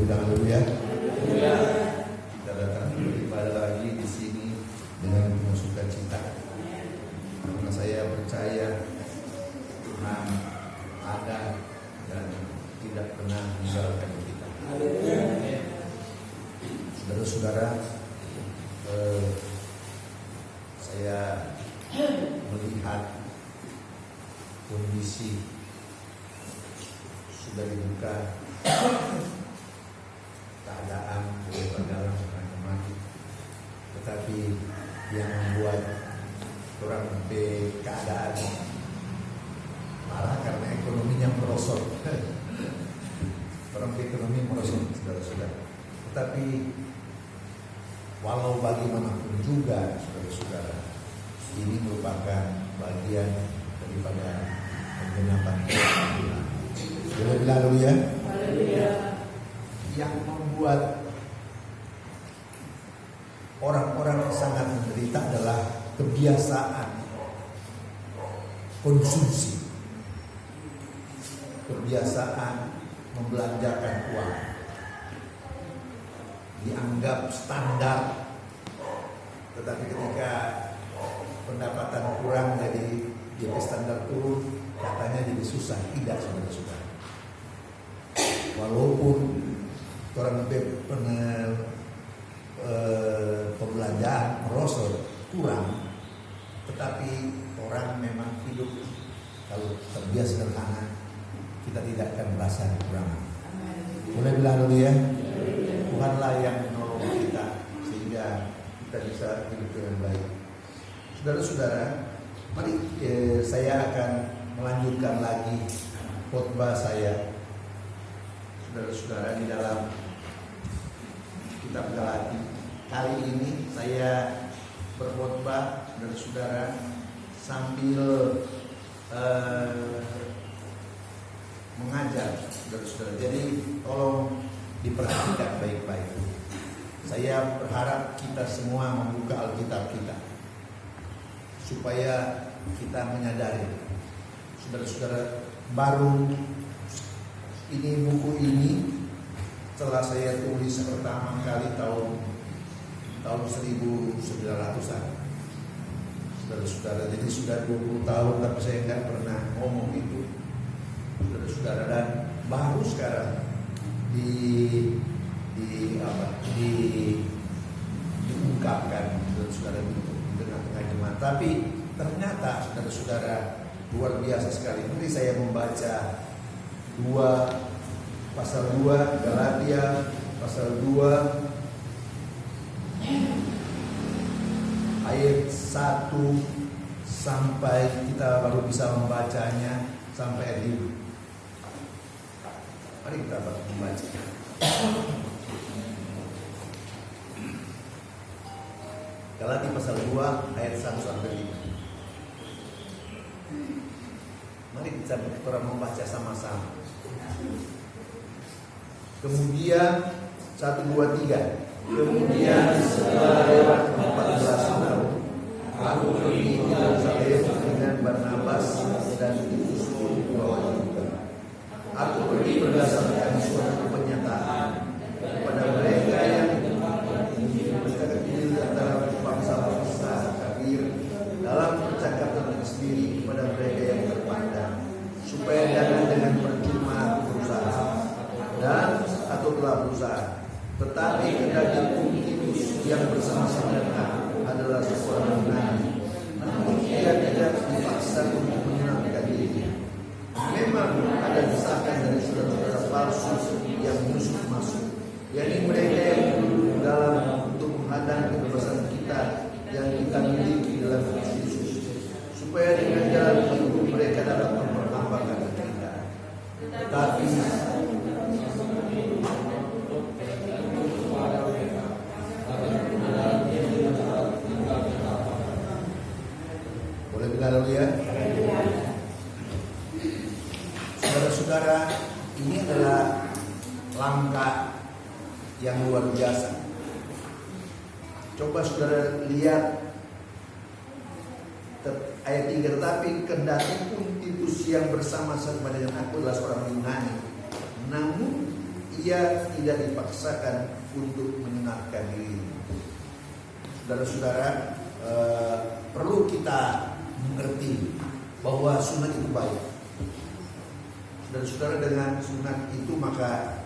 bilang haleluya. Kita datang beribadah lagi di sini dengan penuh sukacita. Karena saya percaya Tuhan ada dan tidak pernah meninggalkan kita. Saudara-saudara, saya melihat kondisi sudah dibuka keadaan dalam mati, tetapi yang membuat orang keadaan marah karena ekonominya merosot. Orang ekonomi merosot, saudara-saudara. Tetapi walau bagaimanapun juga, saudara-saudara, ini merupakan bagian daripada penggenapan Tuhan. Boleh bilang dulu ya. Yang membuat orang-orang sangat menderita adalah kebiasaan konsumsi, kebiasaan membelanjakan uang, dianggap standar, tetapi ketika pendapatan kurang jadi standar turun, katanya jadi susah. Tidak, saudara-saudara. Walaupun orang pembelanjaan merosot kurang, tetapi orang memang hidup kalau terbiasa sederhana, kita tidak akan merasa kekurangan. Boleh bilang dulu ya. Tuhanlah yang menolong kita sehingga kita bisa hidup dengan baik. Saudara-saudara, mari saya akan melanjutkan lagi khotbah saya. Saudara-saudara, di dalam kitab Galati. Kali ini saya berkhotbah, saudara-saudara, sambil mengajar, saudara-saudara. Jadi tolong diperhatikan baik-baik. Saya berharap kita semua membuka Alkitab kita supaya kita menyadari, saudara-saudara, baru ini buku ini setelah saya tulis pertama kali tahun 1900-an, saudara-saudara. Jadi sudah 20 tahun tapi saya nggak pernah ngomong itu, saudara-saudara, dan baru sekarang diungkapkan, saudara-saudara, di tengah-tengah jemaat. Tapi ternyata, saudara-saudara, luar biasa sekali. Nanti saya membaca pasal 2 Galatia pasal 2 ayat 1 sampai kita baru bisa membacanya sampai ayat 5. Mari kita membaca. Galatia pasal 2 ayat 1 sampai 5. Mari kita membaca sama-sama. Kemudian 1, 2, 3. Kemudian setelah lewat 14 tahun, aku pergi ke Yerusalem dengan Barnabas dan Titus pun dibawa juga. Aku pergi berdasarkan suatu pernyataan kepada mereka yang kecil antara bangsa-bangsa kafir dalam percakapan sendiri kepada mereka yang terpandang, supaya jangan dengan percuma berusaha dan atau telah berusaha, tetapi kedatangan Titus yang bersama-sama dengan adalah seorang nabi, namun ia tidak dipaksa untuk menyenangkan dirinya. Memang ada desakan dari saudara-saudara palsu yang masuk, yakni mereka yang duduk dalam untuk menghadang kebebasan kita yang kita miliki dalam Kristus, supaya dengan jalan hidup mereka dapat memperlambangkan kita. Tetapi boleh bilang dulu ya. Saudara-saudara, ini adalah langkah yang luar biasa. Coba saudara lihat ayat 3. Tetapi kendati pun Titus yang bersama-sama dengan aku adalah seorang Yunani, namun ia tidak dipaksakan untuk menyunatkan diri. Saudara-saudara, perlu kita mengerti bahwa sunat itu baik. Saudara-saudara, dengan sunat itu maka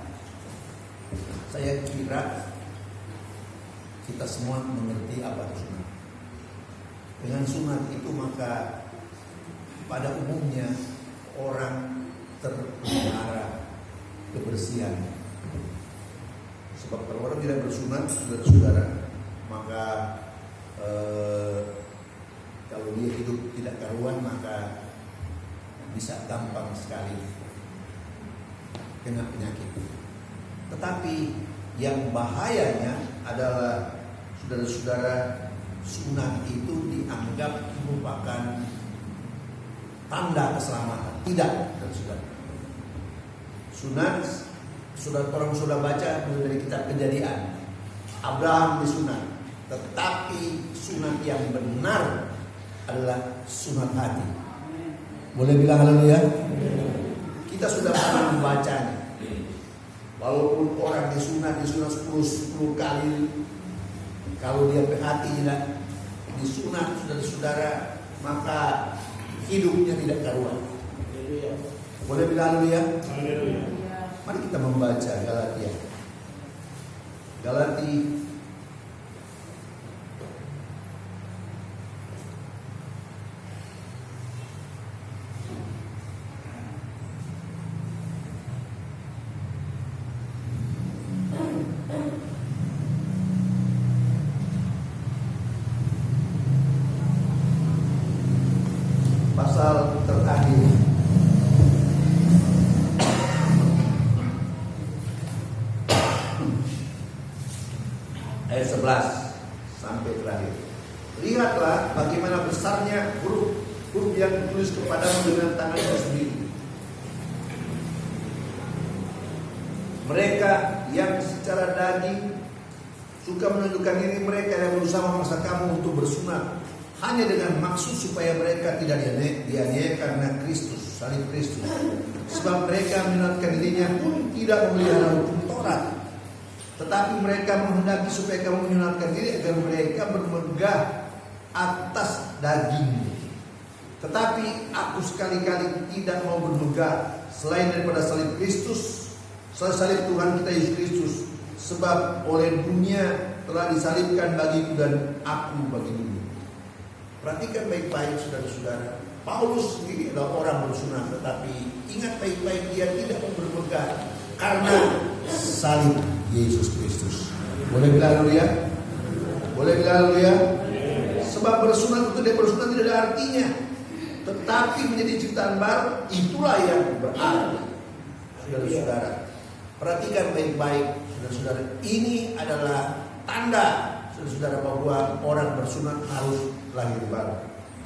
saya kira kita semua mengerti apa itu sunat. Dengan sunat itu maka pada umumnya orang terpelihara kebersihan. Sebab kalau orang tidak bersunat, saudara-saudara, maka kalau dia hidup tidak karuan maka bisa gampang sekali kena penyakit. Tetapi yang bahayanya adalah saudara-saudara, sunat itu dianggap merupakan tanda keselamatan. Tidak, saudara. Sunat, orang sudah baca dari kitab Kejadian, Abraham disunat. Tetapi sunat yang benar adalah sunat hati. Boleh bilang haleluya? Kita sudah pernah membacanya. Walaupun orang disunat 10 kali, kalau dia hati tidak disunat, saudara-saudara, maka hidupnya tidak karuan. Boleh bilang haleluya? Mari kita membaca Galatia. Pasal terakhir ayat 11 sampai terakhir. Lihatlah bagaimana besarnya huruf yang ditulis kepadamu dengan tanganmu sendiri. Mereka yang secara daging suka menunjukkan diri mereka yang berusaha memaksa kamu untuk bersunat hanya dengan maksud supaya mereka tidak dianiaya karena Kristus, salib Kristus. Sebab mereka menyunatkan dirinya pun tidak memelihara hukum Taurat. Tetapi mereka menghendaki supaya kamu menyunatkan diri agar mereka bermegah atas daging. Tetapi aku sekali-kali tidak mau bermegah selain daripada salib Kristus, salib Tuhan kita Yesus Kristus. Sebab oleh dunia telah disalibkan bagiku dan aku bagi dunia. Perhatikan baik-baik saudara-saudara. Paulus sendiri adalah orang bersunat, tetapi ingat baik-baik dia tidak mau bermegah karena salib Yesus Kristus. Boleh bilang haleluya? Boleh bilang haleluya? Sebab bersunat itu dia bersunat tidak ada artinya, tetapi menjadi ciptaan baru, itulah yang berarti. Saudara-saudara, perhatikan baik-baik saudara-saudara. Ini adalah tanda saudara bahwa orang bersunat harus lahir baru.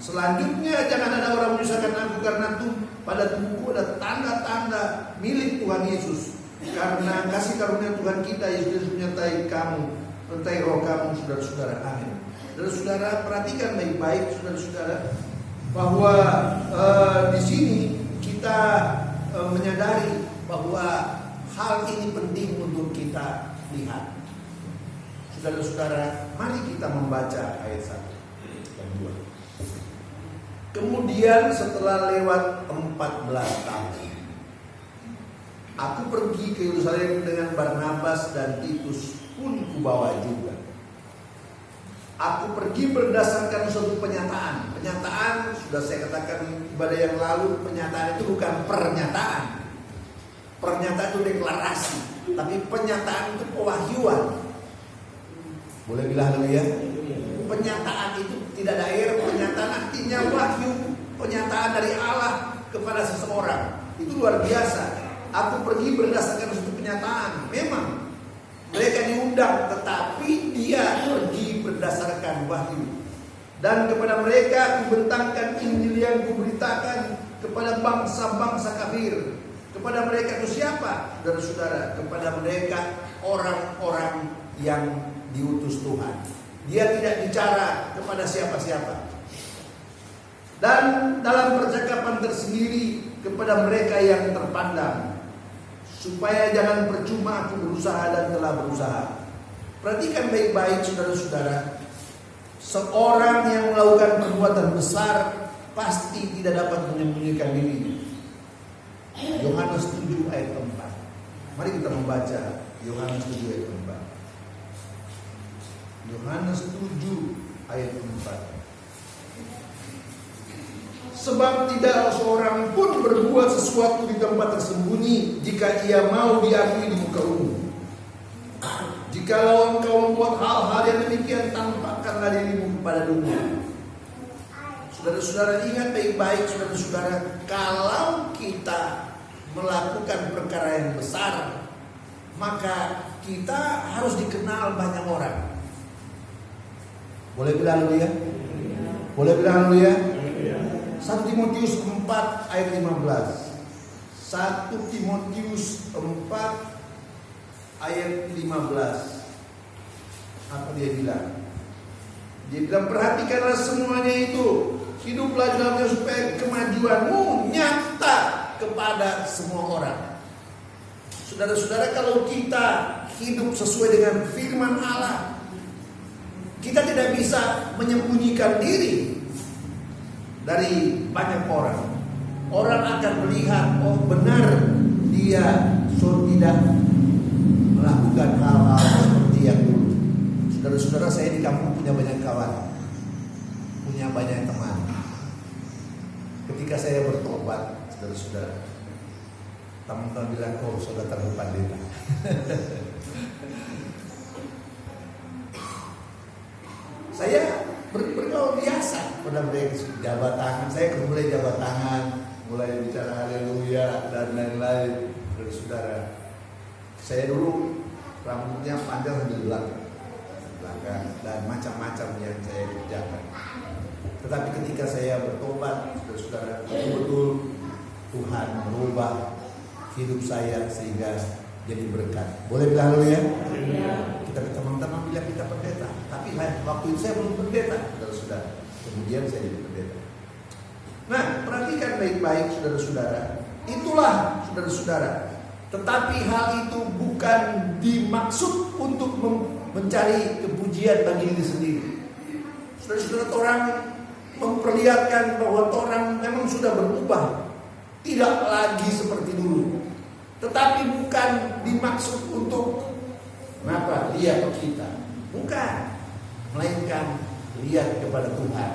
Selanjutnya jangan ada orang menyusahkan aku karena pada tubuhku ada tanda-tanda milik Tuhan Yesus. Karena kasih karunia Tuhan kita Yesus Kristus menyertai kamu, menyertai roh kamu, saudara-saudara. Amin. Saudara-saudara, perhatikan baik-baik saudara-saudara bahwa di sini kita menyadari bahwa hal ini penting untuk kita lihat. Saudara-saudara, mari kita membaca ayat 1 dan 2. Kemudian setelah lewat 14 tahun, aku pergi ke Yerusalem dengan Barnabas dan Titus pun kubawa juga. Aku pergi berdasarkan suatu penyataan. Penyataan sudah saya katakan ibadah yang lalu, penyataan itu bukan pernyataan. Pernyataan itu deklarasi, tapi penyataan itu pewahyuan. Boleh bilang haleluya? Penyataan itu tidak ada air, penyataan artinya wahyu, penyataan dari Allah kepada seseorang. Itu luar biasa. Aku pergi berdasarkan suatu penyataan. Memang mereka diundang, tetapi dia pergi berdasarkan wahyu. Dan kepada mereka kubentangkan Injil yang kuberitakan kepada bangsa-bangsa kafir. Kepada mereka itu siapa? Saudara-saudara, kepada mereka orang-orang yang diutus Tuhan. Dia tidak bicara kepada siapa-siapa. Dan dalam percakapan tersendiri kepada mereka yang terpandang, supaya jangan percuma aku berusaha dan telah berusaha. Perhatikan baik-baik saudara-saudara. Seorang yang melakukan perbuatan besar pasti tidak dapat menyembunyikan dirinya. Yohanes 7 ayat 4. Mari kita membaca Yohanes 7 ayat 4. Yohanes 7 ayat 4. Sebab tidak seorang pun berbuat sesuatu di tempat tersembunyi jika ia mau diakui di muka umum. Jikalau engkau membuat hal-hal yang demikian, tampakkanlah dirimu kepada dunia. Saudara-saudara, ingat baik-baik saudara-saudara, kalau kita melakukan perkara yang besar, maka kita harus dikenal banyak orang. Boleh bilang dulu ya? Boleh bilang dulu ya? 1 Timotius 4 ayat 15. 1 Timotius 4 ayat 15. Apa dia bilang? Dia bilang, perhatikanlah semuanya itu, hiduplah dalamnya supaya kemajuanmu nyata kepada semua orang. Saudara-saudara, kalau kita hidup sesuai dengan firman Allah, kita tidak bisa menyembunyikan diri dari banyak orang. Orang akan melihat, oh benar dia tidak melakukan hal-hal seperti yang dulu. Saudara-saudara, saya di kampung punya banyak kawan, punya banyak teman. Ketika saya bertobat, saudara-saudara, teman-teman bilang, oh sudah terlalu pendeta. Saya bergaul biasa pada mereka, jabat tangan. Saya mulai jabat tangan, mulai bicara haleluya dan lain-lain. Saudara, saya dulu rambutnya panjang sambil belakang dan macam-macam yang saya kerjakan. Tetapi ketika saya bertobat, saudara, betul-betul Tuhan merubah hidup saya sehingga jadi berkat. Boleh bilang dulu ya? Kita teman-teman bilang kita pendeta, tapi waktu itu saya belum pendeta, saudara-saudara. Kemudian saya jadi pendeta. Nah, perhatikan baik-baik saudara-saudara. Itulah saudara-saudara. Tetapi hal itu bukan dimaksud untuk mencari kepujian bagi diri sendiri. Saudara-saudara, orang memperlihatkan bahwa orang memang sudah berubah, tidak lagi seperti dulu. Tetapi bukan dimaksud untuk lihat kita, bukan, melainkan lihat kepada Tuhan.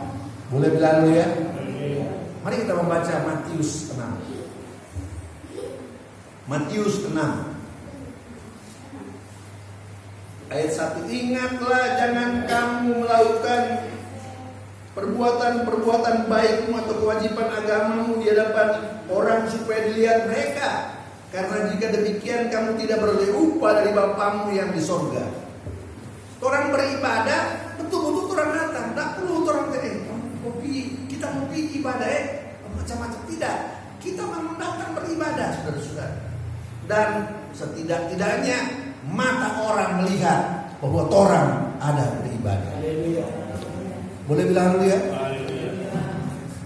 Boleh bilang dulu ya? Mari kita membaca Matius 6. Matius 6 ayat 1. Ingatlah, jangan kamu melakukan perbuatan-perbuatan baikmu atau kewajiban agamamu di hadapan orang supaya dilihat mereka. Karena jika demikian kamu tidak beroleh upah dari Bapamu yang di sorga. Orang beribadah betul-betul orang datang, tak perlu orang kita mau pergi ibadah macam-macam, tidak. Kita memang datang beribadah, saudara-saudara. Dan setidak-tidaknya mata orang melihat bahwa orang ada beribadah. Boleh bilang dulu ya?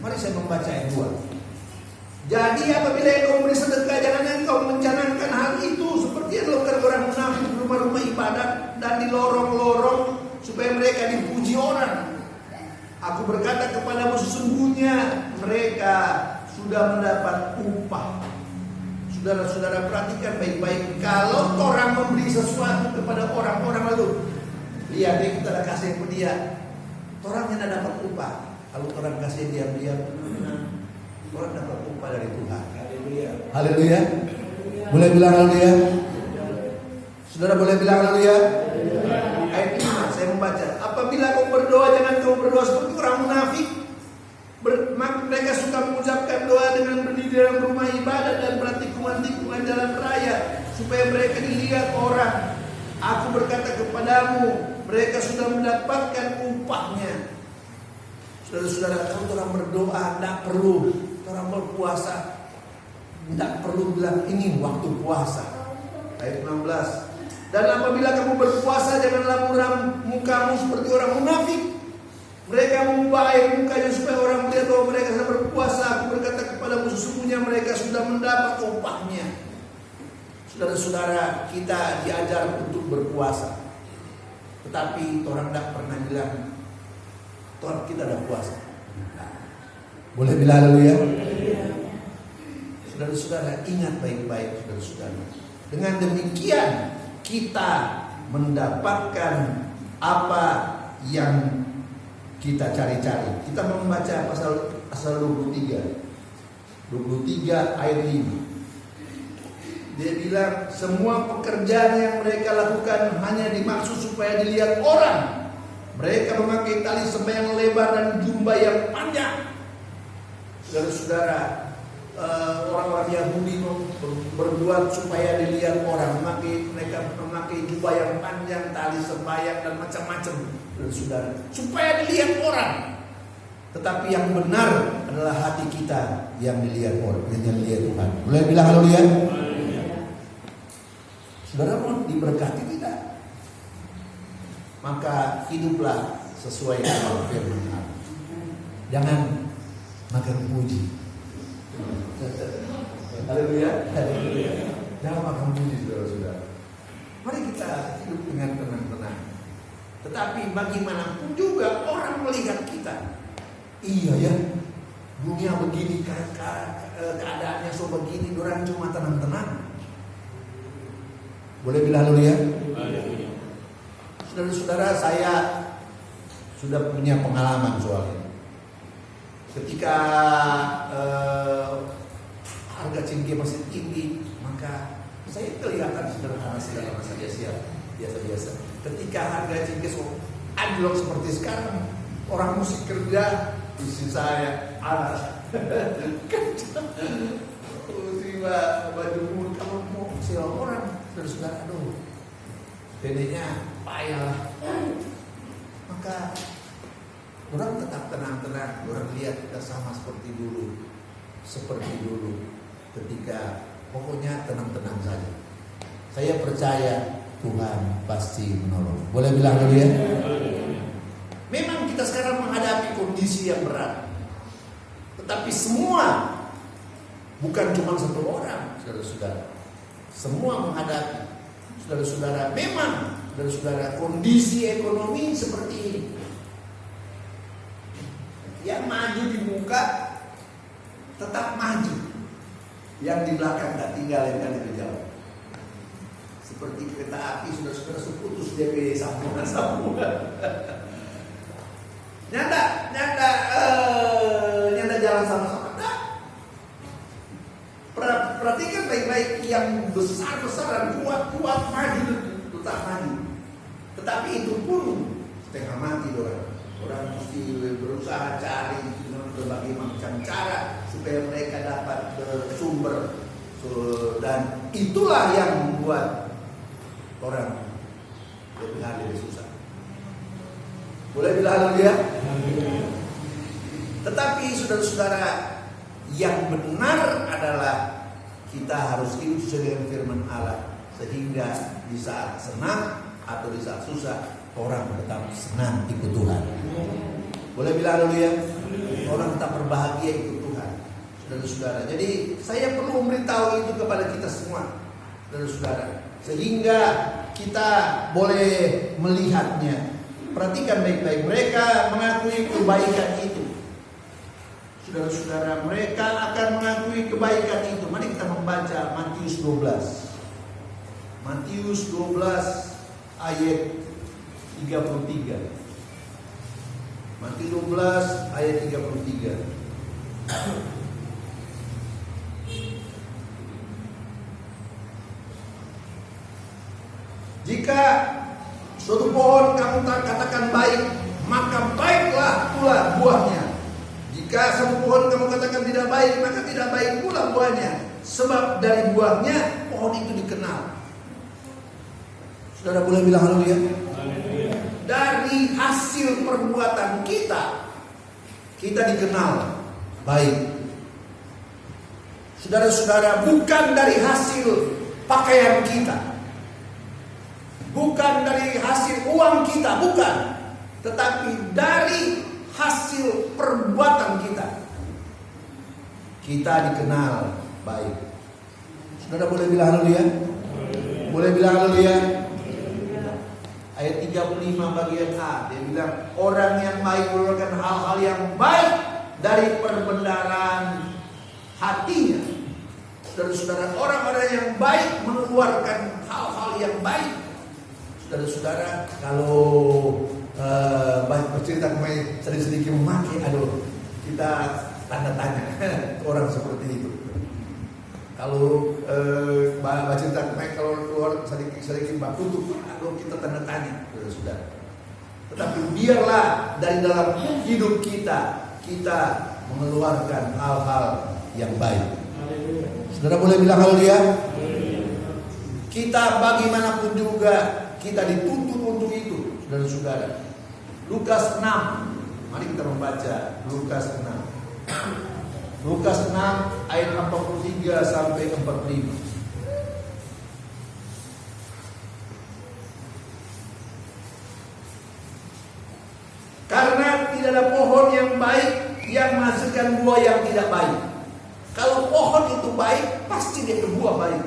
Mari saya membaca ayat 2. Jadi apabila engkau memberi sedekah, jangan engkau mencanangkan hal itu seperti yang dilakukan orang munafik di rumah-rumah ibadat dan di lorong-lorong supaya mereka dipuji orang. Aku berkata kepadamu, sesungguhnya mereka sudah mendapat upah. Saudara-saudara, perhatikan baik-baik. Kalau orang memberi sesuatu kepada orang-orang lalu, lihat dia, kita dah kasih ke dia, orang yang dapat upah. Kalau orang kasih diam-diam, orang dapat upah dari Tuhan. Haleluya. Boleh bilang haleluya? Saudara boleh bilang haleluya? Ayat 5 saya membaca. Apabila kau berdoa, jangan kau berdoa seperti orang munafik. Mereka suka mengucapkan doa dengan berdiri dalam rumah ibadat dan bertikungan-tikungan jalan raya supaya mereka dilihat orang. Aku berkata kepadamu, mereka sudah mendapatkan upahnya. Saudara-saudara, kalau orang berdoa tidak perlu, orang berpuasa tidak perlu bilang ini waktu puasa. Ayat 16. Dan apabila kamu berpuasa, janganlah muram mukamu seperti orang munafik. Mereka mengubah air mukanya supaya orang melihat bahwa mereka sedang berpuasa. Aku berkata kepadamu, sesungguhnya mereka sudah mendapat upahnya. Saudara-saudara, kita diajar untuk berpuasa, tetapi orang tidak pernah bilang Tuhan kita ada puasa. Boleh bilang haleluya? Saudara-saudara, ingat baik-baik saudara-saudara. Dengan demikian kita mendapatkan apa yang kita cari-cari. Kita membaca pasal 23 ayat 5. Dia bilang semua pekerjaan yang mereka lakukan hanya dimaksud supaya dilihat orang. Mereka memakai tali sembayang lebar dan jubah yang panjang. Saudara-saudara, orang-orang Yahudi berbuat supaya dilihat orang. Mereka memakai jubah yang panjang, tali sembayang dan macam-macam. Saudara, supaya dilihat orang. Tetapi yang benar adalah hati kita yang dilihat orang, yang dilihat Tuhan. Boleh bilang haleluya? Saudara mau diberkati tidak? Maka hiduplah sesuai dengan firman Allah. Jangan makan puji. Haleluya. Jangan makan puji saudara-saudara. Mari kita hidup dengan tenang-tenang. Tetapi bagaimanapun juga orang melihat kita. Iya ya, dunia begini, keadaannya so begini, orang cuma tenang-tenang. Boleh bilang haleluya? Saudara-saudara, saya sudah punya pengalaman soal ini. Ketika harga cengkeh masih tinggi, maka saya kelihatan sederhana saja siap, biasa-biasa. Ketika harga cengkeh anjlok seperti sekarang, orang mesti kerja, istri saya alas kerja, tiba baju murah, kalau mau sewa orang. Saudara, aduh, bedanya payah. Maka orang tetap tenang-tenang. Orang lihat kita sama seperti dulu, ketika pokoknya tenang-tenang saja. Saya percaya Tuhan pasti menolong. Boleh bilang dulu ya? Memang kita sekarang menghadapi kondisi yang berat, tetapi semua, bukan cuma satu orang, saudara-saudara. Semua menghadapi. Saudara-saudara, memang saudara-saudara kondisi ekonomi seperti ini. Yang maju di muka tetap maju, yang di belakang tak tinggal, yang lebih jauh. Seperti kereta api, saudara-saudara seputus DP sambungan. Nyanda jalan sama-sama. Perhatikan baik-baik, yang besar-besar dan kuat maju, tetap maju. Tetapi itu pun setengah mati orang mesti berusaha cari berbagai macam cara supaya mereka dapat bersumber, dan itulah yang membuat orang lebih susah. Boleh bilang haleluya? Tetapi saudara-saudara, yang benar adalah kita harus hidup sesuai dengan firman Allah, sehingga di saat senang atau di saat susah orang tetap senang ikut Tuhan. Boleh bilang haleluya? Orang tetap berbahagia ikut Tuhan, saudara-saudara. Jadi saya perlu memberitahu itu kepada kita semua, saudara-saudara, sehingga kita boleh melihatnya. Perhatikan baik-baik, mereka mengakui kebaikan itu. Saudara-saudara, mereka akan mengakui kebaikan itu. Mari kita membaca Matius 12. Matius 12 ayat 33. Matius 12 ayat 33. Jika suatu pohon kamu katakan baik, maka baiklah pula buahnya. Jika suatu pohon kamu katakan tidak baik, maka tidak baik pula buahnya. Sebab dari buahnya pohon itu dikenal. Saudara boleh bilang haleluya? Dari hasil perbuatan kita dikenal baik. Saudara-saudara, bukan dari hasil pakaian kita, bukan dari hasil uang kita, bukan, tetapi dari hasil perbuatan kita dikenal baik. Saudara boleh bilang haleluya? Boleh bilang haleluya. Ayat 35 bagian A, dia bilang orang yang baik mengeluarkan hal-hal yang baik dari perbendaharaan hatinya. Saudara-saudara, orang-orang yang baik mengeluarkan hal-hal yang baik. Saudara-saudara, kalau banyak bercerita kemarin sedikit memakai, kita tanda tanya orang seperti itu. Kalau baca cerita kemarin kalau keluar sedikit bak tutup, kita tanda tanya, saudara. Tetapi biarlah dari dalam hidup kita mengeluarkan hal-hal yang baik. Saudara boleh bilang haleluya. Kita bagaimanapun juga kita dituntut untuk itu, saudara-saudara. Lukas 6, mari kita membaca Lukas 6. Lukas 6 ayat 43 sampai 45. Karena tidak ada pohon yang baik yang menghasilkan buah yang tidak baik. Kalau pohon itu baik, pasti dia berbuah baik.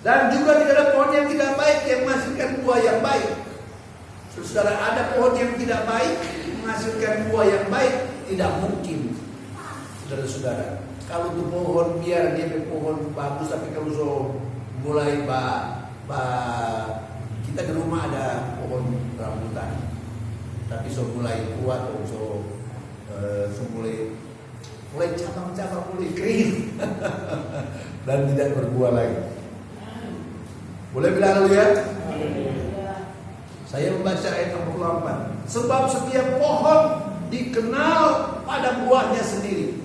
Dan juga tidak ada pohon yang tidak baik yang menghasilkan buah yang baik. Saudara, ada pohon yang tidak baik menghasilkan buah yang baik, tidak mungkin. Saudara-saudara, kalau itu pohon biar dia pohon bagus, tapi kalau so mulai kita di rumah ada pohon rambutan, tapi so mulai kuat, so mulai cabang-cabang, mulai kering dan tidak berbuah lagi. Boleh bilang haleluya? Saya membaca ayat 64. Sebab setiap pohon dikenal pada buahnya sendiri.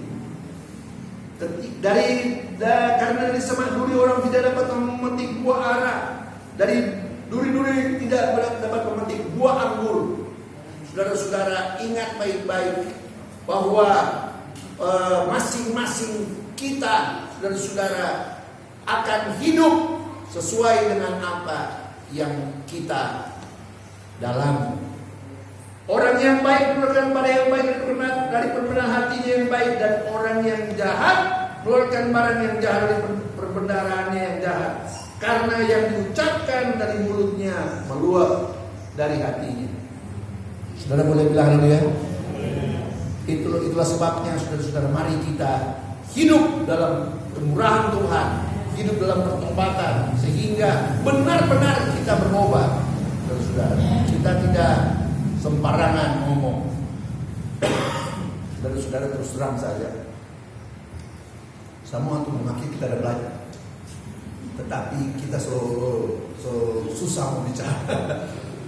Karena dari semak duri orang tidak dapat memetik buah ara, dari duri-duri tidak dapat memetik buah anggur. Saudara-saudara, ingat baik-baik bahwa masing-masing kita, saudara-saudara, akan hidup sesuai dengan apa yang kita dalami. Orang yang baik mengeluarkan pada yang baik dari perbendaharaan hatinya yang baik, dan orang yang jahat mengeluarkan barang yang jahat dari perbendaharaannya yang jahat. Karena yang diucapkan dari mulutnya meluap dari hatinya. Saudara boleh bilang haleluya? Itulah sebabnya saudara-saudara, mari kita hidup dalam kemurahan Tuhan, hidup dalam pertobatan, sehingga benar-benar kita berubah. Saudara, kita tidak sembarangan ngomong. Saudara-saudara, terus terang saja, semua untuk memaki kita ada belajar, tetapi kita so susah mau bicara.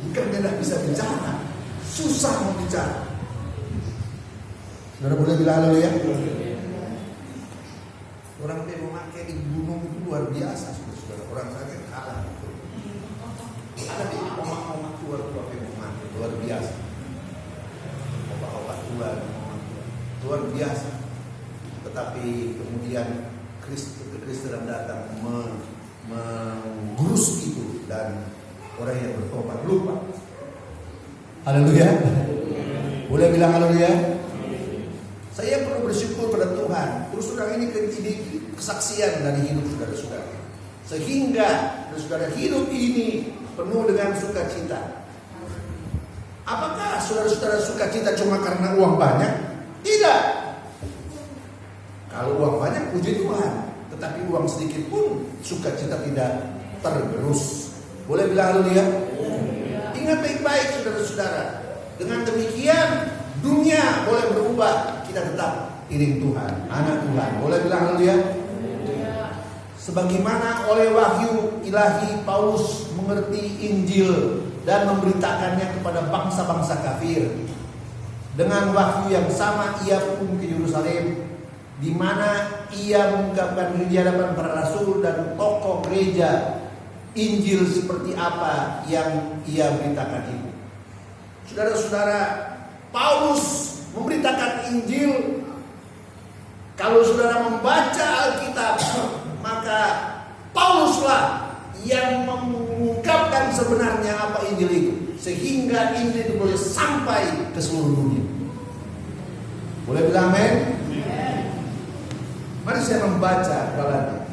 Bukan tidak bisa bicara, susah mau bicara. Saudara boleh bilang haleluya? Orang yang memakai di gunung itu luar biasa, saudara. Orang saya kalah. Ada di omak-omak tua yang memakai luar biasa. Obat-obat tua luar biasa. Tetapi kemudian Kristus datang menggurus itu, dan orang yang bertobat lupa. Haleluya. Boleh bilang haleluya? Saya perlu bersyukur pada Tuhan. Terus saudara, ini kesaksian dari hidup saudara-saudara, sehingga saudara hidup ini penuh dengan sukacita. Apakah saudara-saudara sukacita cuma karena uang banyak? Tidak. Kalau uang banyak, puji Tuhan. Tetapi uang sedikit pun sukacita tidak tergerus. Boleh bilang haleluya? Ingat baik-baik saudara-saudara. Dengan demikian dunia boleh berubah, kita tetap iring Tuhan, anak Tuhan. Boleh bilang haleluya? Sebagaimana oleh wahyu ilahi Paulus mengerti Injil dan memberitakannya kepada bangsa-bangsa kafir. Dengan wahyu yang sama ia pun ke Yerusalem, di mana ia mengungkapkan di hadapan para rasul dan tokoh gereja Injil seperti apa yang ia beritakan itu. Saudara-saudara, Paulus memberitakan Injil. Kalau saudara membaca Alkitab, maka Pauluslah yang mengungkapkan sebenarnya apa Injil itu, sehingga Injil itu boleh sampai ke seluruh dunia. Boleh bilang amin? Mari saya membaca Galatia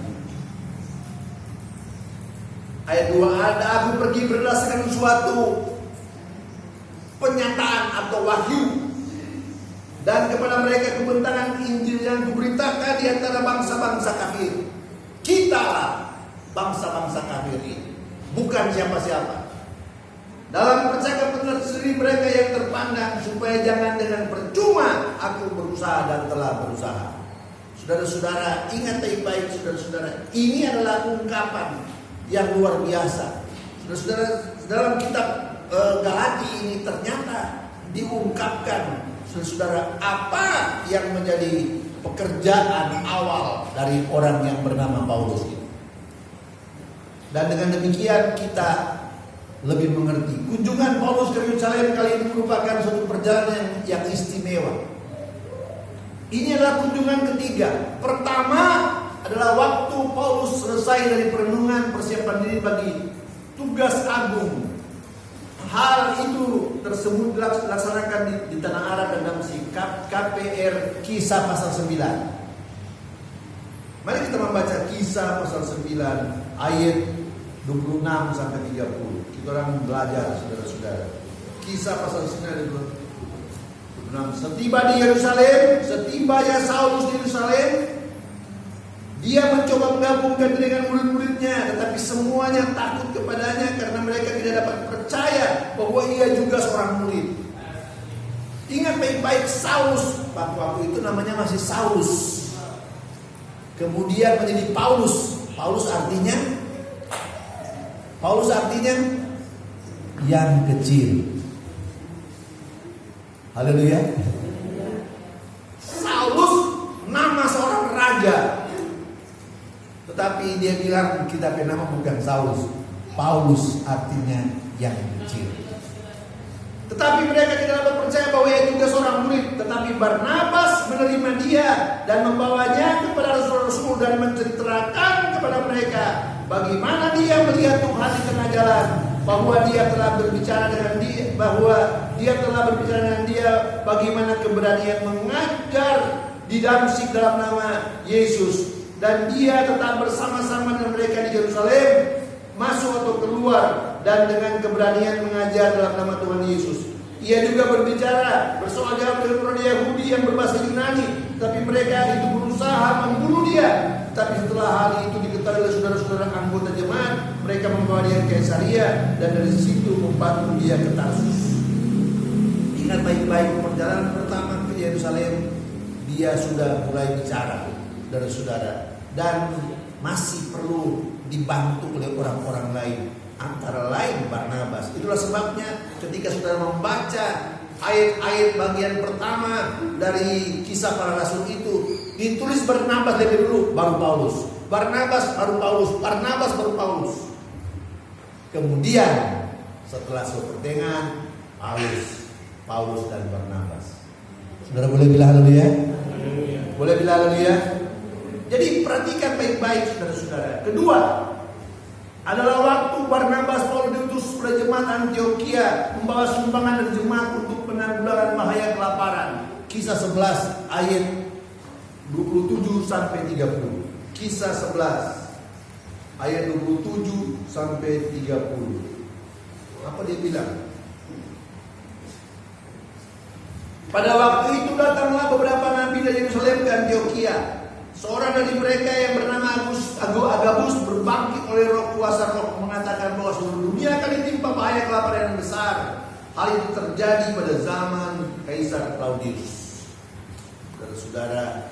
Ayat 2, ada aku pergi berdasarkan suatu penyataan atau wahyu, dan kepada mereka kebentangan Injil yang kuberitakan di antara bangsa-bangsa kafir. Kitalah bangsa-bangsa kafir ini, bukan siapa-siapa. Dalam percakapan sendiri mereka yang terpandang, supaya jangan dengan percuma aku berusaha dan telah berusaha. Saudara-saudara, ingat baik-baik saudara-saudara, ini adalah ungkapan yang luar biasa. Saudara-saudara, dalam kitab Galati ini ternyata diungkapkan, saudara-saudara, apa yang menjadi pekerjaan awal dari orang yang bernama Paulus ini. Dan dengan demikian kita lebih mengerti. Kunjungan Paulus ke Yerusalem kali ini merupakan suatu perjalanan yang istimewa. Ini adalah kunjungan ketiga. Pertama adalah waktu Paulus selesai dari perenungan persiapan diri bagi tugas agung. Hal itu tersebut dilaksanakan di tanah Arab dan dalam KPR Kisah pasal 9. Mari kita membaca Kisah pasal 9 ayat 26 sampai 30. Kita orang belajar saudara-saudara. Kisah pasal 9 ayat 26. Setiba di Yerusalem, setibanya Saulus di Yerusalem, dia mencoba menggabungkan dengan murid-muridnya, tetapi semuanya takut kepadanya karena mereka tidak dapat percaya bahwa ia juga seorang murid. Ingat baik-baik, Saulus waktu itu namanya masih Saulus, kemudian menjadi Paulus. Paulus artinya yang kecil. Haleluya. Saulus nama seorang raja, tetapi dia bilang kita nama bukan Saulus. Paulus artinya yang kecil. Tetapi mereka tidak dapat percaya bahwa ia juga seorang murid. Tetapi Barnabas menerima dia dan membawanya kepada rasul-rasul dan menceritakan kepada mereka bagaimana dia melihat Tuhan di tengah jalan, bahwa dia telah berbicara dengan dia, bagaimana keberanian mengajar di Damsyik dalam nama Yesus, dan dia tetap bersama-sama dengan mereka di Yerusalem, masuk atau keluar, dan dengan keberanian mengajar dalam nama Tuhan Yesus. Ia juga berbicara bersoal jawab dengan orang Yahudi yang berbahasa Yunani, tapi mereka itu berusaha membunuh dia. Tapi setelah hal itu diketahui oleh saudara-saudara anggota jemaat, mereka membawa dia ke Kaisarea dan dari situ membantu dia ke Tarsus. Ingat baik-baik, perjalanan pertama ke Yerusalem dia sudah mulai bicara, saudara-saudara, dan masih perlu dibantu oleh orang-orang lain, antara lain Barnabas. Itulah sebabnya ketika saudara membaca ayat-ayat bagian pertama dari Kisah Para Rasul itu, ditulis Barnabas lebih dulu, baru Paulus. Barnabas baru Paulus, Barnabas baru Paulus. Kemudian setelah sepertengahan, Paulus dan Barnabas. Saudara boleh bilang haleluya? Boleh bilang haleluya? Jadi perhatikan baik-baik saudara-saudara. Kedua adalah waktu Barnabas Paulus diutus oleh jemaat Antioquia membawa sumbangan dari jemaat untuk penanggulangan bahaya kelaparan. Kisah 11 ayat 27 sampai 30. Kisah 11 ayat 27 sampai 30. Apa dia bilang? Pada waktu itu datanglah beberapa nabi dari Yerusalem ke Antioquia. Seorang dari mereka yang bernama Agabus berbangkit oleh roh kuasa roh mengatakan bahwa seluruh dunia akan ditimpa bahaya kelaparan yang besar. Hal itu terjadi pada zaman Kaisar Claudius. Saudara,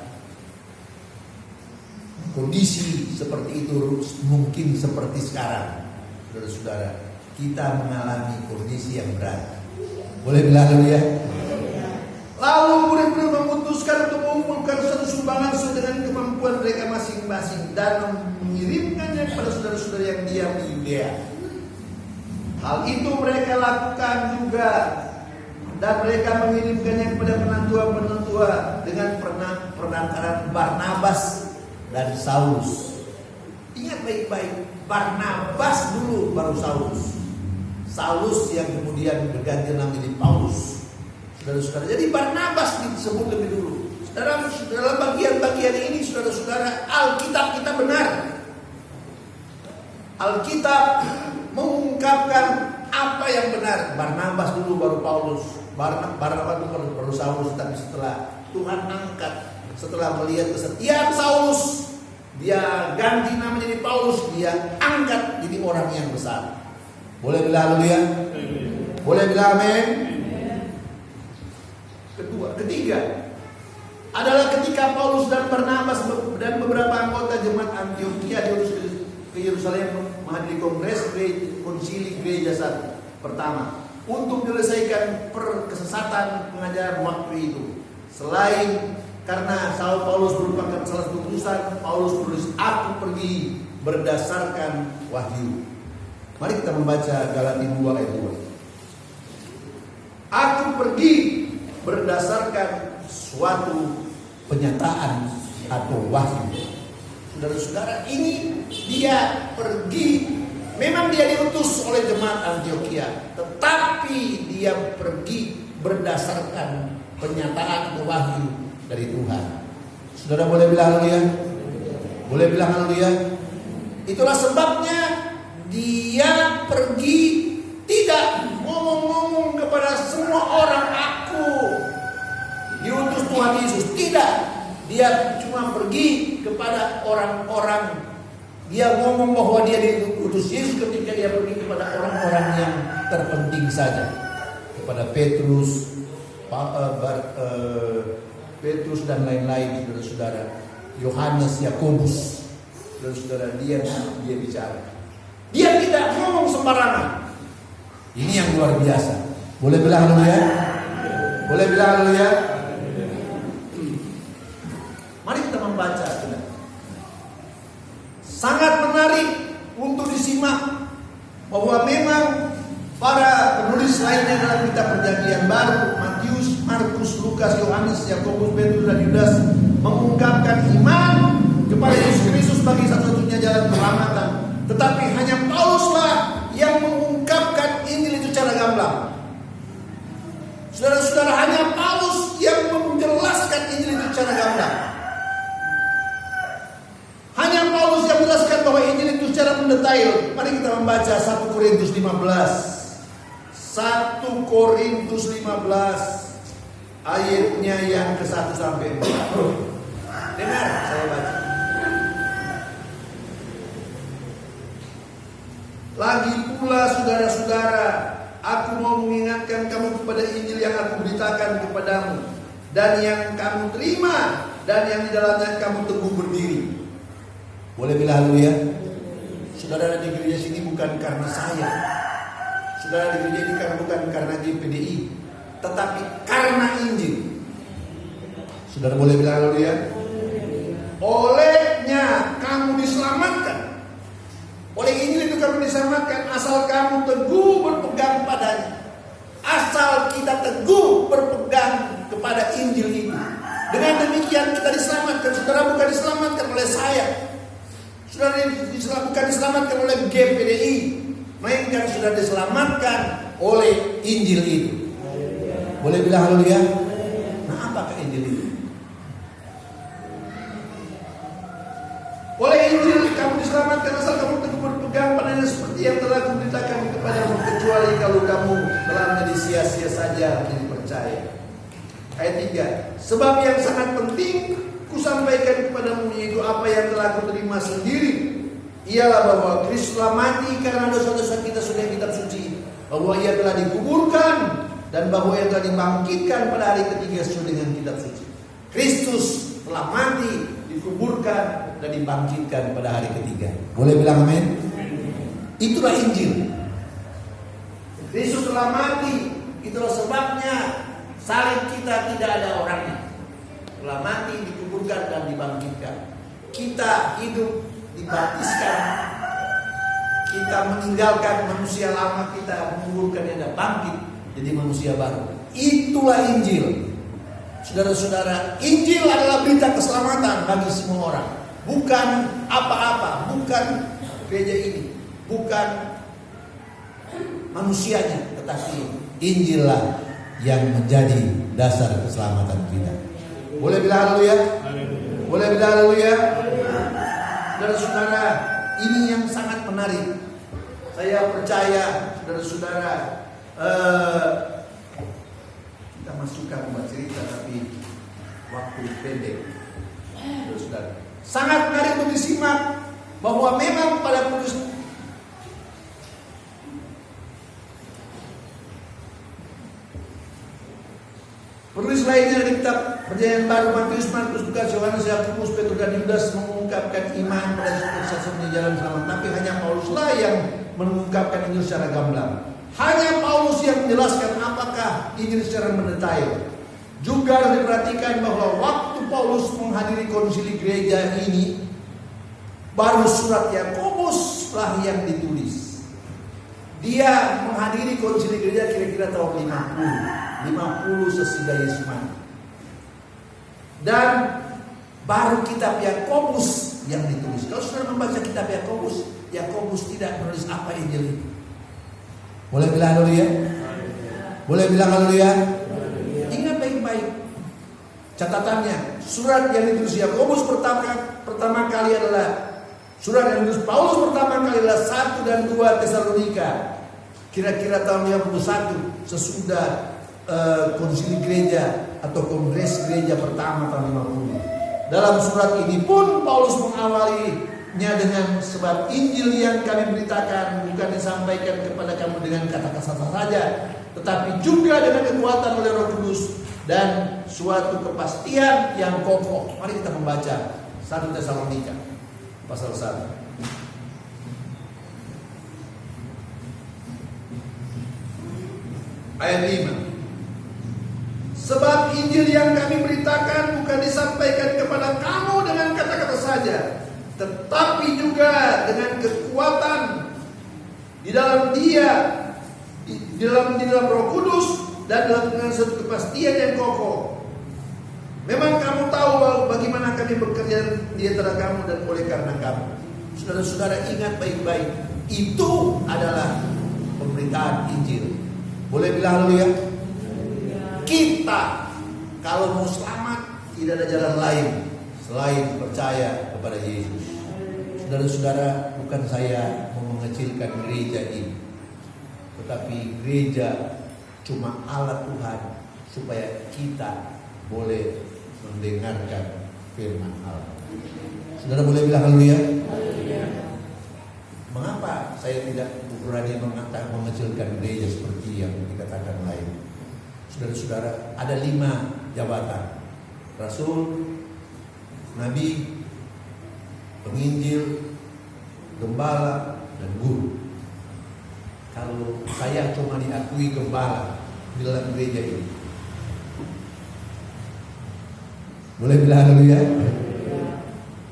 kondisi seperti itu mungkin seperti sekarang. Saudara-saudara, kita mengalami kondisi yang berat. Boleh bilang ya? Lalu murid-murid memutuskan untuk mengumpulkan satu sumbangan sesuai dengan kemampuan mereka masing-masing dan mengirimkannya kepada saudara-saudara yang diam di Yudea. Hal itu mereka lakukan juga, dan mereka mengirimkannya kepada penentua-penentua dengan penangkaran Barnabas dan Saulus. Ingat baik-baik, Barnabas dulu baru Saulus. Saulus yang kemudian berganti nama menjadi Paulus. Saudara-saudara, jadi Barnabas disebut lebih dulu. Dalam bagian-bagian ini, saudara-saudara, Alkitab kita benar. Alkitab mengungkapkan apa yang benar. Barnabas dulu baru Paulus. Barnabas dulu baru Saulus. Tapi setelah Tuhan angkat, setelah melihat kesetiaan Saulus, dia ganti nama jadi Paulus. Dia angkat jadi orang yang besar. Boleh bilang haleluya? Boleh bilang amin? Ketiga adalah ketika Paulus dan Barnabas dan beberapa anggota jemaat Antiokhia diutus ke Yerusalem menghadiri kongres konsili gereja pertama untuk menyelesaikan kesesatan pengajaran waktu itu. Selain karena Saul Paulus merupakan salah satu utusan, Paulus menulis aku pergi berdasarkan wahyu. Mari kita membaca Galatia 2 ayat 2. Aku pergi berdasarkan suatu penyataan atau wahyu. Saudara-saudara, ini dia pergi. Memang dia diutus oleh jemaat Antiokhia, tetapi dia pergi berdasarkan penyataan atau wahyu dari Tuhan. Saudara boleh bilang haleluya? Boleh bilang haleluya? Itulah sebabnya dia pergi tidak ngomong-ngomong kepada semua orang aku diutus Tuhan Yesus. Tidak. Dia cuma pergi kepada orang-orang. Dia ngomong bahwa dia diutus Yesus ketika dia pergi kepada orang-orang yang terpenting saja. Kepada Petrus, Petrus dan lain-lain, saudara-saudara. Yohanes, Yakobus, saudara-saudara, dia bicara. Dia tidak ngomong sembarangan. Ini yang luar biasa. Boleh bilang haleluya? Boleh bilang haleluya? Mari kita membaca, saudara. Sangat menarik untuk disimak bahwa memang para penulis lainnya dalam kitab Perjanjian Baru, Matius, Markus, Lukas, Yohanes, Yakobus, Petrus, dan Yudas mengungkapkan iman kepada Yesus Kristus sebagai satu-satunya jalan keselamatan. Tetapi hanya Pauluslah yang mengungkapkan Injil itu secara gamblang. Saudara-saudara, hanya Paulus yang menjelaskan Injil itu secara gamblang. Hanya Paulus yang menjelaskan bahwa Injil itu secara mendetail. Mari kita membaca 1 Korintus 15. 1 Korintus 15 ayatnya yang ke-1 sampai 4. Dengar saya baca. Lagi pula saudara-saudara, aku mau mengingatkan kamu kepada Injil yang aku beritakan kepadamu, dan yang kamu terima, dan yang di dalamnya kamu teguh berdiri. Boleh bilang haleluya? Saudara di gereja sini bukan karena saya. Saudara di gereja ini bukan karena GPDI, tetapi karena Injil. Saudara boleh bilang haleluya? Olehnya kamu diselamatkan. Oleh Injil itu kamu diselamatkan asal kamu teguh berpegang padanya. Asal kita teguh berpegang kepada Injil itu. Dengan demikian kita diselamatkan. Saudara bukan diselamatkan oleh saya. Saudara bukan diselamatkan oleh GPDI, melainkan sudah diselamatkan oleh Injil itu. Boleh bilang haleluya? Nah, apakah Injil itu? Oleh Injil kamu diselamatkan asal kamu teguh berpegang padanya seperti yang telah kuberitakan kepadamu, kecuali kalau kamu telah menjadi sia-sia saja menjadi percaya. Ayat 3. Sebab yang sangat penting kusampaikan kepadamu, yaitu apa yang telah kuterima sendiri, ialah bahwa Kristus telah mati karena dosa-dosa kita sudah kitab suci, bahwa ia telah dikuburkan, dan bahwa ia telah dibangkitkan pada hari ketiga sesuai dengan kitab suci. Kristus telah mati, dikuburkan, dan dibangkitkan pada hari ketiga. Boleh bilang amin? Itulah Injil. Kristus telah mati. Itulah sebabnya salib kita tidak ada orangnya. Telah mati, dikuburkan, dan dibangkitkan. Kita hidup, dibaptiskan. Kita meninggalkan manusia lama kita, menguburkan dan bangkit jadi manusia baru. Itulah Injil. Saudara-saudara, Injil adalah berita keselamatan bagi semua orang. Bukan apa-apa, bukan gereja ini, bukan manusianya, tetapi Injillah yang menjadi dasar keselamatan kita. Boleh bilang haleluya? Boleh bilang haleluya? Saudara-saudara, ini yang sangat menarik. menarik. Saya percaya saudara-saudara, kita masukkan buat cerita tapi waktu pendek. Saudara-saudara, sangat menarik untuk disimak bahwa memang pada penulis lainnya di kitab Perjanjian Baru, Matius, Markus, Lukas, Yohanes, Yakobus, Petrus dan Yudas mengungkapkan iman pada satu-satunya jalan selamat. Tapi hanya Pauluslah yang mengungkapkan Injil secara gamblang. Hanya Paulus yang menjelaskan apakah Injil secara mendetail. Juga harus diperhatikan bahwa waktu Paulus menghadiri konsili gereja ini, baru surat Yakobus lah yang ditulis. Dia menghadiri konsili gereja kira-kira tahun 50 sesudah Yesus mati. Dan baru kitab Yakobus yang ditulis. Kalau saudara membaca kitab Yakobus, Yakobus tidak menulis apa Injil itu. Boleh bilang haleluya? Boleh bilang haleluya? Ingat baik-baik catatannya. Surat yang ditulis Yakobus pertama kali adalah surat yang ditulis Paulus pertama kali adalah 1 dan 2 Tesalonika. Kira-kira tahun 51 sesudah konsili gereja atau kongres gereja pertama tahun 50. Dalam surat ini pun Paulus mengawalinya dengan sebab Injil yang kami beritakan bukan disampaikan kepada kamu dengan kata-kata saja, tetapi juga dengan kekuatan oleh Roh Kudus dan suatu kepastian yang kokoh. Mari kita membaca 1 Tesalonika pasal 1. Ayat 5. Sebab Injil yang kami beritakan bukan disampaikan kepada kamu dengan kata-kata saja, tetapi juga dengan kekuatan di dalam Dia, di dalam Roh Kudus dan dengan satu kepastian yang kokoh. Memang kamu tahu bagaimana kami bekerja di antara kamu dan oleh karena kamu. Saudara-saudara ingat baik-baik, itu adalah pemberitaan Injil. Boleh bilang haleluya? Kita kalau mau selamat tidak ada jalan lain selain percaya kepada Yesus. Saudara-saudara, bukan saya mau mengecilkan gereja ini, tetapi gereja cuma alat Tuhan supaya kita boleh mendengarkan firman Allah. Saudara boleh bilang haleluya? Mengapa saya tidak berani mengecilkan gereja seperti yang dikatakan lain? Saudara-saudara, ada 5 jabatan: Rasul, Nabi, Penginjil, Gembala, dan Guru. Kalau saya cuma diakui gembala di dalam gereja ini, boleh bilang haleluya?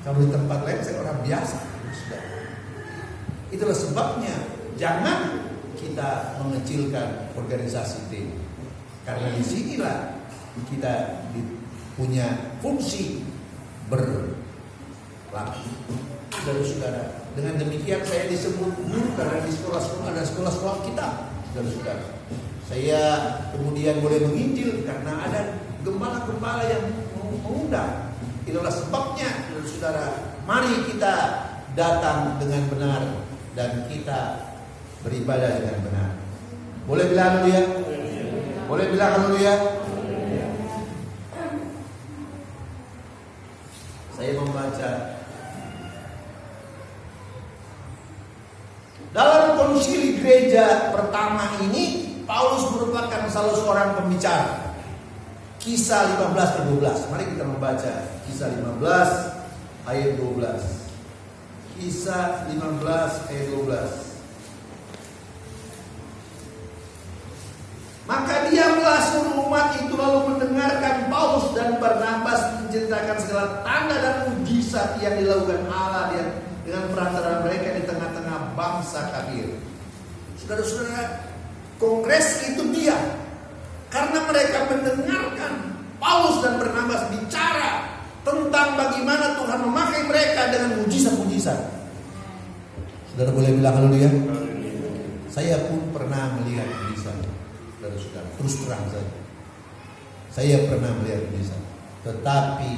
Kalau di tempat lain saya orang biasa. Itulah sebabnya jangan kita mengecilkan organisasi tim. Karena disinilah kita punya fungsi berlatih. Saudara-saudara, dengan demikian saya disebut guru karena di sekolah-sekolah ada sekolah-sekolah kita. Saudara-saudara, saya kemudian boleh menginjil karena ada gembala-gembala yang mengundang. Itulah sebabnya, saudara-saudara, mari kita datang dengan benar dan kita beribadah dengan benar. Boleh bilang haleluya? Boleh bilang haleluya? Saya membaca dalam konsili gereja pertama ini, Paulus merupakan salah seorang pembicara. Kisah 15:12. Mari kita membaca Kisah 15 ayat 12. Kisah 15 ayat 12. Maka diamlah seluruh umat itu lalu mendengarkan Paulus dan Barnabas menceritakan segala tanda dan mujizat yang dilakukan Allah dengan perantara mereka di tengah-tengah bangsa kafir. Saudara-saudara, kongres itu dia karena mereka mendengarkan Paulus dan Barnabas bicara tentang bagaimana Tuhan memakai mereka dengan mujizat-mujizat. Saudara boleh bilang haleluya? Saya pun pernah melihat mujizat. Saudara, terus terang saja, saya pernah melihat mujizat. Tetapi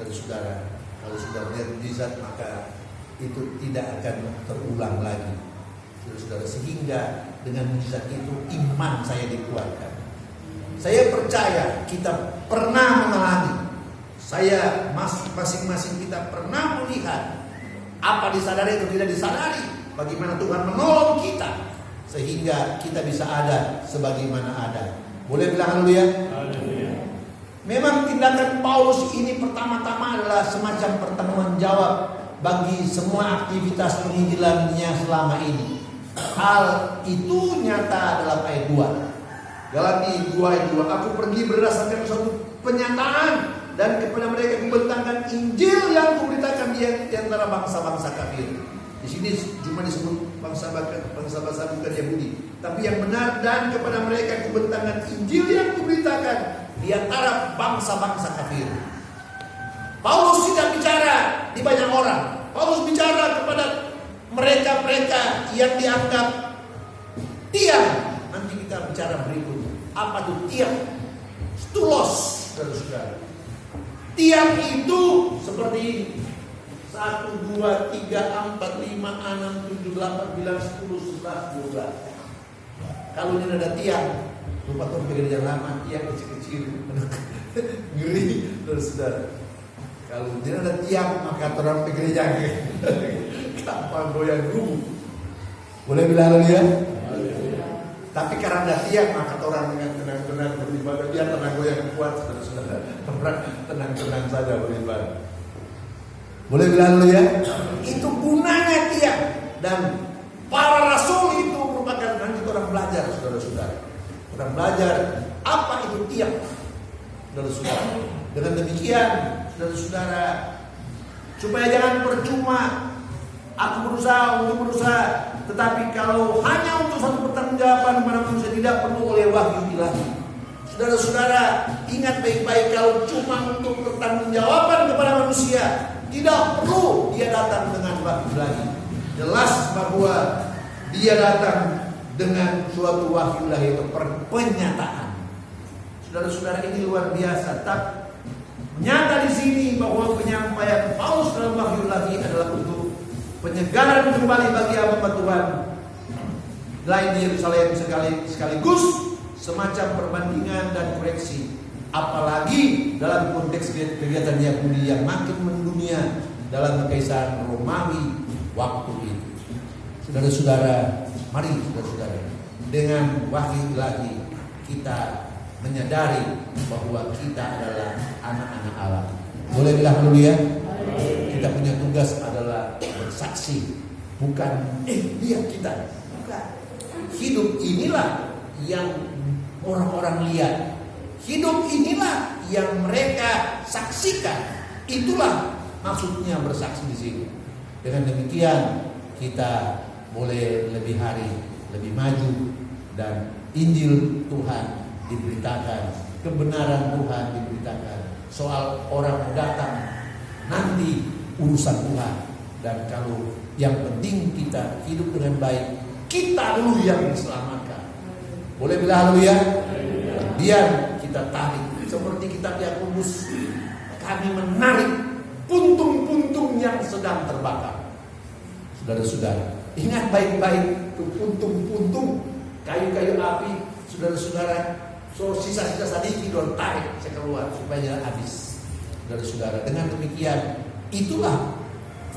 saudara, kalau sudah melihat mujizat maka itu tidak akan terulang lagi. Saudara-saudara, sehingga dengan mujizat itu iman saya dikuatkan. Saya percaya kita pernah mengalami, saya masing-masing kita pernah melihat apa disadari atau tidak disadari, bagaimana Tuhan menolong kita sehingga kita bisa ada sebagaimana ada. Boleh bilang haleluya? Memang tindakan Paulus ini pertama-tama adalah semacam pertanggungan jawab bagi semua aktivitas penginjilannya selama ini. Hal itu nyata dalam ayat 2. Galati 2 ayat 2, aku pergi berdasarkan suatu penyataan dan kepada mereka kubentangkan Injil yang kuberitakan di antara bangsa-bangsa kafir. Di sini cuma disebut bangsa-bangsa bukan Yahudi, tapi yang benar, dan kepada mereka kubentangkan Injil yang kuberitakan di antara bangsa-bangsa kafir. Paulus tidak bicara di banyak orang. Paulus bicara kepada mereka-mereka yang dianggap tiang. Nanti kita bicara berikutnya. Apa itu tiang? Stulos, saudara-saudara. Tiang itu seperti 1, 2, 3, 4, 5, 6, 7, 8, 9, 10, 11, 12. Kalau ini ada tiang, lupa tuh gereja lama, tiang kecil-kecil, ngeri, saudara. Kalau ini ada tiang, maka orang ke gereja gampang goyang rubuh. Boleh bilang ya? Tapi karena ada tiang, maka orang dengan tenang-tenang beribadah, dia tenang goyang kuat, saudara-saudara. Tenang-tenang saja beribadah. Boleh bilang ya? Itu gunanya tiang. Dan para rasul itu merupakan, nanti orang belajar, saudara-saudara. Orang belajar apa itu tiang, saudara-saudara. Dengan demikian, saudara-saudara, supaya jangan percuma aku berusaha, tetapi kalau hanya untuk satu pertanggungjawaban kepada manusia, tidak perlu oleh wahyu ilahi. Saudara-saudara, ingat baik-baik, kalau cuma untuk pertanggungjawaban kepada manusia, tidak perlu dia datang dengan wahyu ilahi. Jelas bahwa dia datang dengan suatu wahyu ilahi atau pernyataan. Saudara-saudara, ini luar biasa. Tak nyata di sini bahwa penyampaian Paulus dalam wahyu ilahi adalah untuk penyegaran kembali bagi hamba Tuhan lain di Yerusalem, sekaligus semacam perbandingan dan koreksi, apalagi dalam konteks kegiatan Yahudi yang makin mendunia dalam kekaisaran Romawi waktu itu. Saudara-saudara, mari saudara-saudara, dengan wahyu ilahi kita menyadari bahwa kita adalah anak-anak Allah. Boleh bilang haleluya? Kita punya tugas adalah bersaksi, bukan lihat kita. Bukan. Hidup inilah yang orang-orang lihat. Hidup inilah yang mereka saksikan. Itulah maksudnya bersaksi di sini. Dengan demikian kita boleh lebih hari, lebih maju, dan Injil Tuhan diberitakan, kebenaran Tuhan diberitakan. Soal orang datang nanti urusan Tuhan. Dan kalau yang penting kita hidup dengan baik, kita dulu yang diselamatkan. Boleh bilang haleluya? Biar kita tarik seperti kitab Yakobus, kami menarik puntung-puntung yang sedang terbakar. Saudara-saudara, ingat baik-baik tuh puntung-puntung kayu-kayu api, saudara-saudara. So sisa-sisa sedikit don tarik saya keluar supaya habis. Saudara-saudara, dengan demikian itulah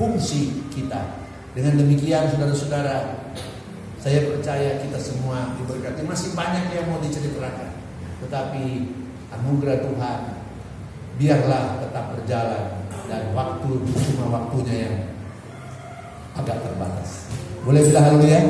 fungsi kita. Dengan demikian saudara-saudara, saya percaya kita semua diberkati. Masih banyak yang mau diceritakan, tetapi anugerah Tuhan biarlah tetap berjalan, dan waktu cuma waktunya yang agak terbatas. Boleh bilang haleluya?